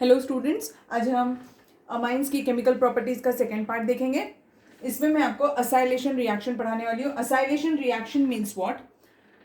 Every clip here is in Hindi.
हेलो स्टूडेंट्स, आज हम अमाइंस की केमिकल प्रॉपर्टीज़ का सेकेंड पार्ट देखेंगे। इसमें मैं आपको असाइलेशन रिएक्शन पढ़ाने वाली हूँ। Acylation reaction means what?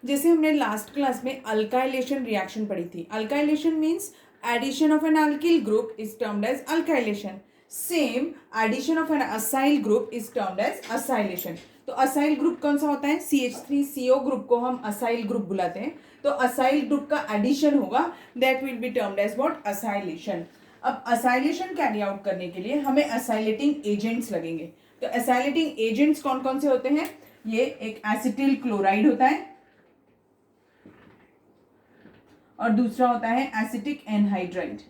जैसे हमने लास्ट क्लास में अल्काइलेशन रिएक्शन पढ़ी थी। Alkylation means addition of an alkyl group is termed as alkylation. Same addition of an acyl group is termed as acylation. तो असाइल ग्रुप कौन सा होता है? CH3CO ग्रुप को हम असाइल ग्रुप बुलाते हैं। तो असाइल ग्रुप का एडिशन होगा, that will be termed as what? Acylation. अब असाइलेशन कैरी आउट करने के लिए हमें असाइलेटिंग एजेंट्स लगेंगे। तो असाइलेटिंग एजेंट्स कौन कौन से होते हैं? ये एक एसिटिल क्लोराइड होता है और दूसरा होता है एसिटिक एनहाइड्राइड।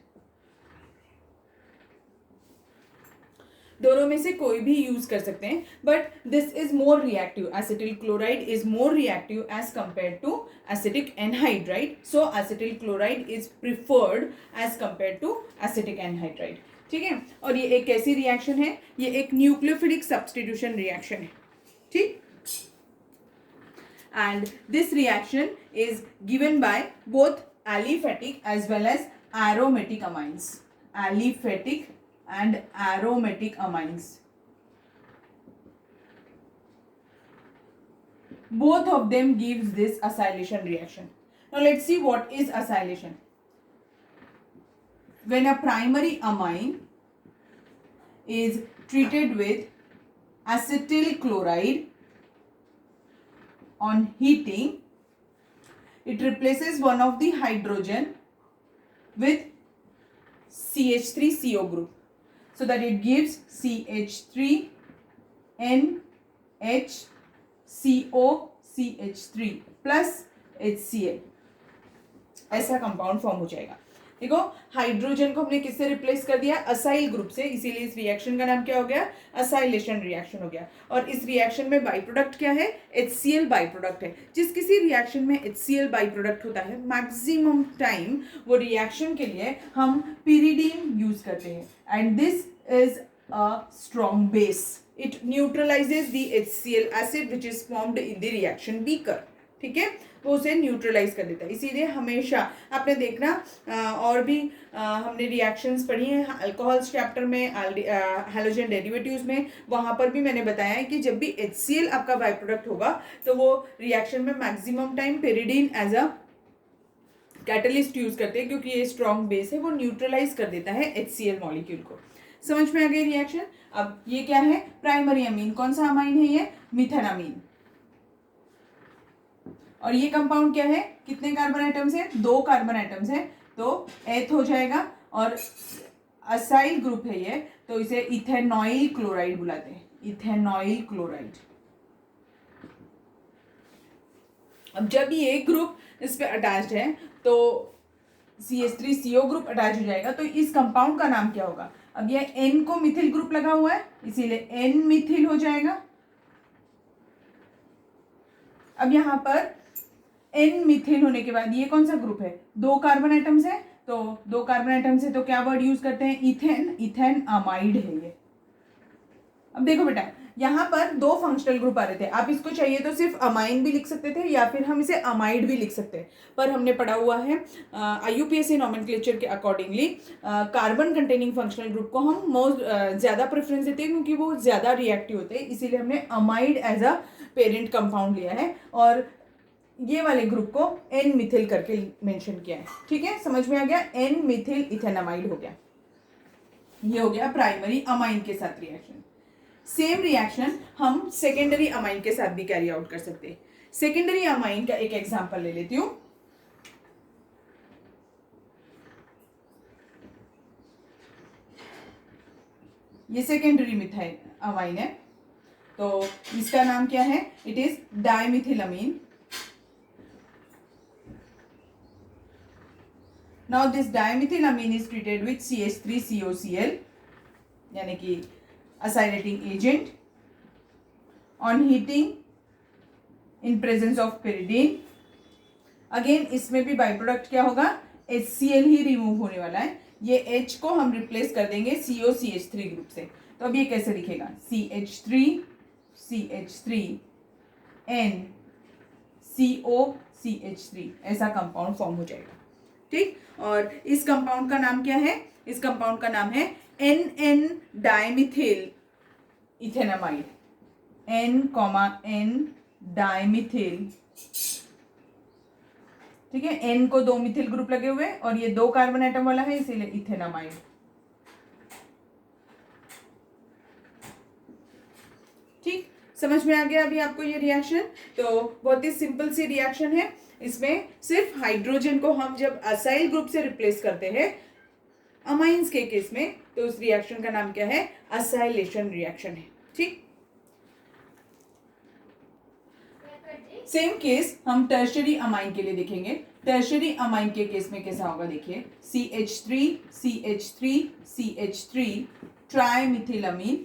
दोनों में से कोई भी यूज कर सकते हैं, but this is more reactive. Acetyl chloride is more reactive as compare to acetic anhydride, so acetyl chloride is preferred as compare to acetic anhydride. ठीक है, और ये एक कैसी रिएक्शन है? ये एक न्यूक्लियोफिलिक सब्स्टिट्यूशन रिएक्शन है। ठीक, and this reaction is given by both aliphatic as well as aromatic amines. Aliphatic and aromatic amines, both of them gives this acylation reaction. Now let's see what is acylation. When a primary amine is treated with acetyl chloride on heating, it replaces one of the hydrogen with CH3CO group, so that it gives CH3NHCOCH3 plus HCl। ऐसा कंपाउंड फॉर्म हो जाएगा। देखो, हाइड्रोजन को हमने किससे रिप्लेस कर दिया? असाइल ग्रुप से, इसीलिए इस रिएक्शन का नाम क्या हो गया? असाइलेशन रिएक्शन हो गया। और इस रिएक्शन में बाई प्रोडक्ट क्या है? HCl बाई प्रोडक्ट है। जिस किसी रिएक्शन में HCl बाई प्रोडक्ट होता है, मैक्सिमम टाइम वो रिएक्शन के लिए हम pyridine यूज करते हैं, and this is a strong base. It न्यूट्रलाइजेज the HCl acid which is formed in the reaction beaker. ठीक है, वो उसे न्यूट्रलाइज कर देता है। इसीलिए हमेशा आपने देखना, और भी हमने रिएक्शंस पढ़ी हैं अल्कोहल्स चैप्टर में, हैलोजन डेरिवेटिव्स में, वहां पर भी मैंने बताया है कि जब भी HCl आपका बाय प्रोडक्ट होगा तो वो रिएक्शन में maximum time pyridine as a catalyst use करते हैं, क्योंकि ये स्ट्रॉन्ग बेस है, वो न्यूट्रलाइज कर देता है HCl मॉलिक्यूल को। समझ में आ गई रिएक्शन? अब ये क्या है? Primary amine. कौन सा अमाइन है ये? मिथेनामीन। और ये कंपाउंड क्या है? कितने कार्बन आइटम्स है? 2 कार्बन आइटम्स है, तो एथ हो जाएगा। और असाइल ग्रुप है ये, तो इसे इथेनॉइल क्लोराइड बुलाते हैं। Ethanoyl chloride. अब जब ये ग्रुप इस पे अटैच्ड है तो CH3CO ग्रुप अटैच हो जाएगा, तो इस कंपाउंड का नाम क्या होगा? अब ये N को मिथिल ग्रुप लगा हुआ है, इसीलिए N मिथिल हो जाएगा। अब यहां पर N मिथिल होने के बाद ये कौन सा ग्रुप है? 2 कार्बन आइटम्स है, तो 2 कार्बन आइटम्स है तो क्या वर्ड यूज करते हैं? इथेन। इथेन अमाइड है ये। अब देखो बेटा, यहाँ पर 2 फंक्शनल ग्रुप आ रहे थे। आप इसको चाहिए तो सिर्फ अमाइन भी लिख सकते थे, या फिर हम इसे अमाइड भी लिख सकते हैं, पर हमने पढ़ा हुआ है IUPAC नॉमेनक्लेचर के accordingly carbon containing functional group को हम ज़्यादा प्रेफरेंस देते हैं, क्योंकि वो ज़्यादा रिएक्टिव होते हैं। इसीलिए हमने amide as a parent compound लिया है, और ये वाले ग्रुप को N मिथिल करके मेंशन किया है। ठीक है, समझ में आ गया? N मिथिल इथेनामाइड हो गया। ये हो गया प्राइमरी अमाइन के साथ रिएक्शन। सेम रिएक्शन हम सेकेंडरी अमाइन के साथ भी कैरी आउट कर सकते हैं। सेकेंडरी अमाइन का एक एग्जांपल ले लेती हूं। ये सेकेंडरी मिथाइल अमाइन है, तो इसका नाम क्या है? It is dimethylamine. Now this dimethylamine is treated with CH3COCl, यानी कि acylating agent, on heating in presence of pyridine. Again इसमें भी बाई प्रोडक्ट क्या होगा? HCl ही रिमूव होने वाला है। ये H को हम रिप्लेस कर देंगे COCH3 ग्रुप से। तो अब ये कैसे लिखेगा? CH3 N COCH3, ऐसा कंपाउंड फॉर्म हो जाएगा। ठीक, और इस कंपाउंड का नाम क्या है? इस कंपाउंड का नाम है NN डाइमिथिल इथेनामाइड, N, डाइमिथिल, ठीक है। N को 2 मिथिल ग्रुप लगे हुए और ये 2 कार्बन एटम वाला है, इसीलिए इथेनामाइड। ठीक, समझ में आ गया अभी आपको ये रिएक्शन? तो बहुत ही सिंपल सी रिएक्शन है। इसमें सिर्फ हाइड्रोजन को हम जब असाइल ग्रुप से रिप्लेस करते हैं अमाइंस के केस में, तो उस रिएक्शन का नाम क्या है? असाइलेशन रिएक्शन है। ठीक, सेम केस हम टर्शरी अमाइन के लिए देखेंगे। टर्शरी अमाइन के केस में कैसा होगा देखिए, CH3 trimethylamine.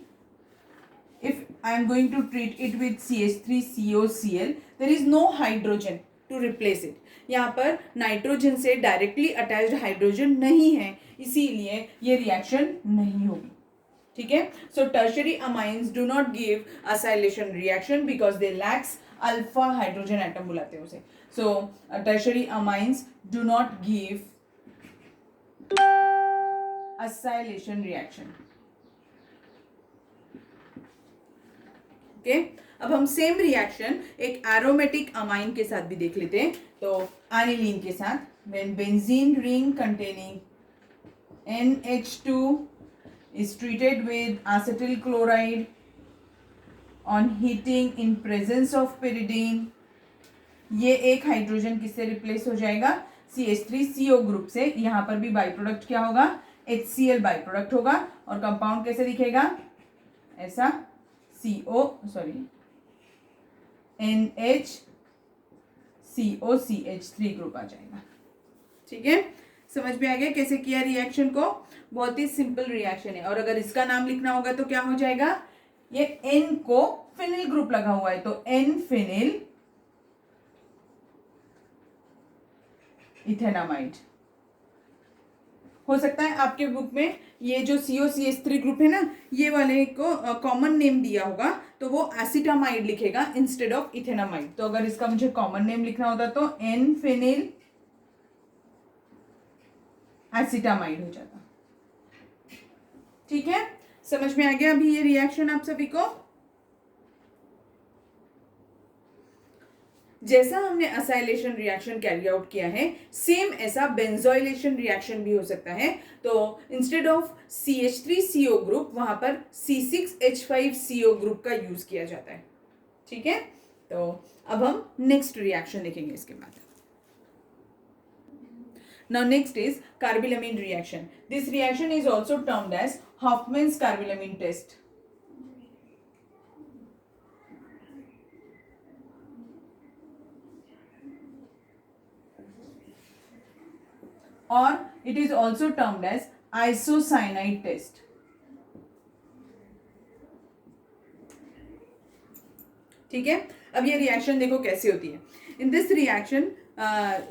If I am going to treat it with CH3COCl, there is no hydrogen to replace it. यहाँ पर नाइट्रोजन से डायरेक्टली अटैच्ड हाइड्रोजन नहीं है, इसीलिए ये रिएक्शन नहीं होगी। ठीक है, so tertiary amines do not give acylation reaction because they lacks alpha hydrogen atom बुलाते हैं उसे। So tertiary amines do not give acylation reaction. Okay, अब हम सेम रिएक्शन एक एरोमेटिक अमाइन के साथ भी देख लेते हैं। तो एनिलीन के साथ, when benzene ring containing NH2 is treated with acetyl chloride on heating in presence of pyridine, ये एक हाइड्रोजन किससे रिप्लेस हो जाएगा? CH3CO ग्रुप से। यहाँ पर भी बाई प्रोडक्ट क्या होगा? HCl बाई प्रोडक्ट होगा, और कंपाउंड कैसे दिखेगा? ऐसा NHCOCH3 ग्रुप आ जाएगा। ठीक है, समझ में आ गया कैसे किया रिएक्शन को? बहुत ही सिंपल रिएक्शन है। और अगर इसका नाम लिखना होगा तो क्या हो जाएगा? ये N को फिनिल ग्रुप लगा हुआ है, तो N फिनिल इथेनामाइड हो सकता है। आपके बुक में ये जो COCH3 ग्रुप है ना, ये वाले को कॉमन नेम दिया होगा, तो वो एसिटामाइड लिखेगा इंस्टेड ऑफ इथेनामाइड। तो अगर इसका मुझे कॉमन नेम लिखना होता तो N फिनिल एसिटामाइड हो जाता। ठीक है, समझ में आ गया अभी ये रिएक्शन आप सभी को? जैसा हमने असाइलेशन रिएक्शन कैरी आउट किया है, सेम ऐसा बेंजोइलेशन रिएक्शन भी हो सकता है। तो इंस्टेड ऑफ CH3CO ग्रुप वहां पर C6H5CO ग्रुप का यूज किया जाता है। ठीक है, तो अब हम नेक्स्ट रिएक्शन देखेंगे इसके बाद। Now next is carbylamine reaction. This reaction is also termed as Hoffman's carbylamine test. Or it is also termed as isocyanide test. ठीक है, अब ये रिएक्शन देखो कैसे होती है। इन दिस रिएक्शन,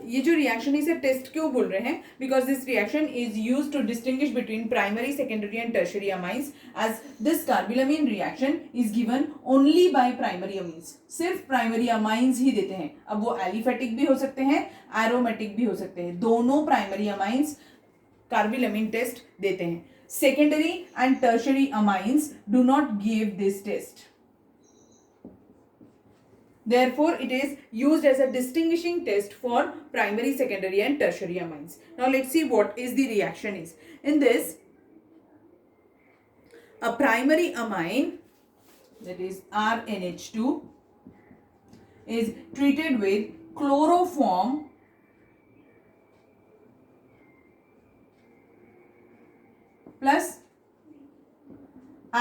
ये जो रिएक्शन इसे टेस्ट क्यों बोल रहे हैं? Because this reaction is use to distinguish between primary, secondary and tertiary amines, as this carbylamine reaction is given only by primary amines. सिर्फ प्राइमरी अमाइंस ही देते हैं। अब वो एलिफेटिक भी हो सकते हैं, एरोमेटिक भी हो सकते हैं, दोनों प्राइमरी अमाइंस कार्बिलामिन टेस्ट देते हैं। Secondary and tertiary amines do not give this test. Therefore, it is used as a distinguishing test for primary, secondary and tertiary amines. Now, let's see what is the reaction is. In this, a primary amine, that is RNH2, is treated with chloroform plus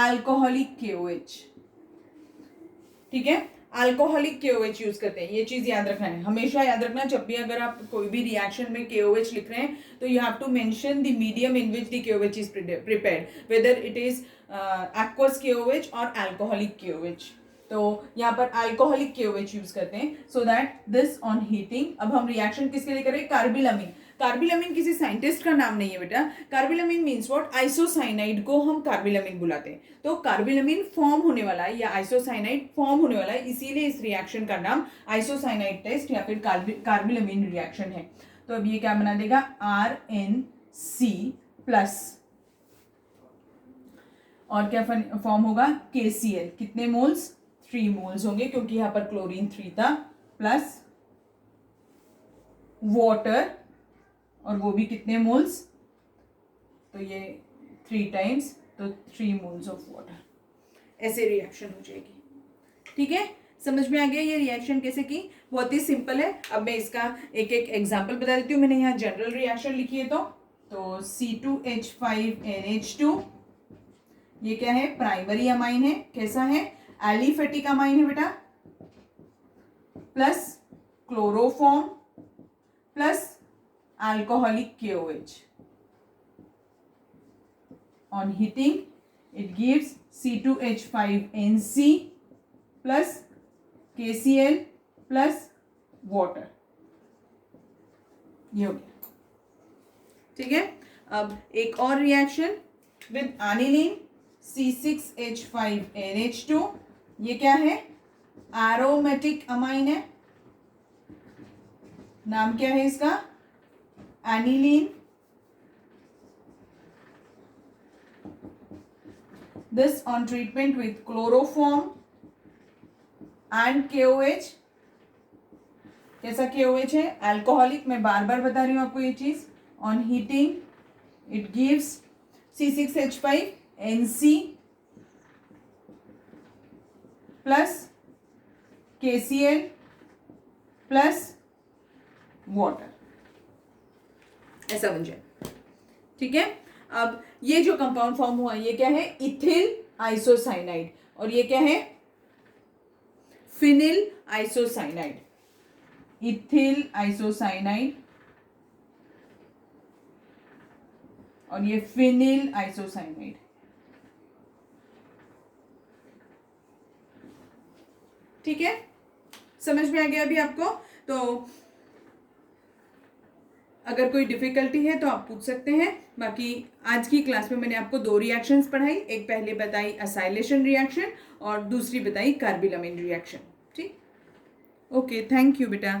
alcoholic KOH. ठीक है, अल्कोहलिक KOH यूज करते हैं। ये चीज याद रखना है, हमेशा याद रखना। जब भी अगर आप कोई भी रिएक्शन में KOH लिख रहे हैं तो you have to mention the medium in which the KOH is prepared, whether it is aqueous KOH और अल्कोहलिक KOH। तो यहाँ पर अल्कोहलिक KOH यूज करते हैं so that this on heating. अब हम रिएक्शन किसके लिए करें? कार्बिलामिन। कार्बिलामिन किसी साइंटिस्ट का नाम नहीं है बेटा। कार्बिलामिन मीन्स व्हाट? आइसोसाइनाइड को हम कार्बिलामिन बुलाते हैं। तो कार्बिलामिन फॉर्म होने वाला है या आइसोसाइनाइड फॉर्म होने वाला है, इसीलिए इस रिएक्शन का नाम आइसोसाइनाइड टेस्ट या फिर कार्बिलामिन रिएक्शन है। तो अब ये क्या बना देगा, RnC प्लस, और क्या फॉर्म होगा, KCl, कितने मोल्स, 3 मोल्स होंगे क्योंकि यहाँ पर क्लोरीन 3 था, प्लस वाटर, और वो भी कितने मोल्स, तो ये 3 टाइम्स, तो 3 मोल्स ऑफ वाटर। ऐसे रिएक्शन हो जाएगी। ठीक है, समझ में आ गया ये रिएक्शन कैसे की, बहुत ही सिंपल है। अब मैं इसका एक एक एग्जांपल बता देती हूँ। मैंने यहाँ जनरल रिएक्शन लिखी है तो C2H5NH2, ये क्या है, प्राइमरी अमाइन है, कैसा है, एलिफेटिक अमाइन है बेटा, plus chloroform plus alcoholic KOH। On heating, it gives C2H5NC plus KCl plus water। ये हो गया। ठीक है, अब एक और रिएक्शन विद एनिलीन C6H5NH2, ये क्या है, एरोमेटिक अमाइन है, नाम क्या है इसका, aniline. This on treatment with chloroform and KOH, कैसा KOH है, अल्कोहलिक, मैं बार बार बता रही हूं आपको ये चीज। On heating it gives C6H5NC plus KCl plus water, ऐसा बन जाए। ठीक है, अब ये जो कंपाउंड फॉर्म हुआ ये क्या है, इथिल आइसोसाइनाइड, और ये क्या है, फिनिल आइसोसाइनाइड, इथिल आइसोसाइनाइड और ये फिनिल आइसोसाइनाइड। ठीक है, समझ में आ गया अभी आपको। तो अगर कोई डिफिकल्टी है तो आप पूछ सकते हैं। बाकी आज की क्लास में मैंने आपको 2 रिएक्शंस पढ़ाई, एक पहले बताई असाइलेशन रिएक्शन और दूसरी बताई कार्बिलामाइन रिएक्शन। ठीक, ओके, थैंक यू बेटा।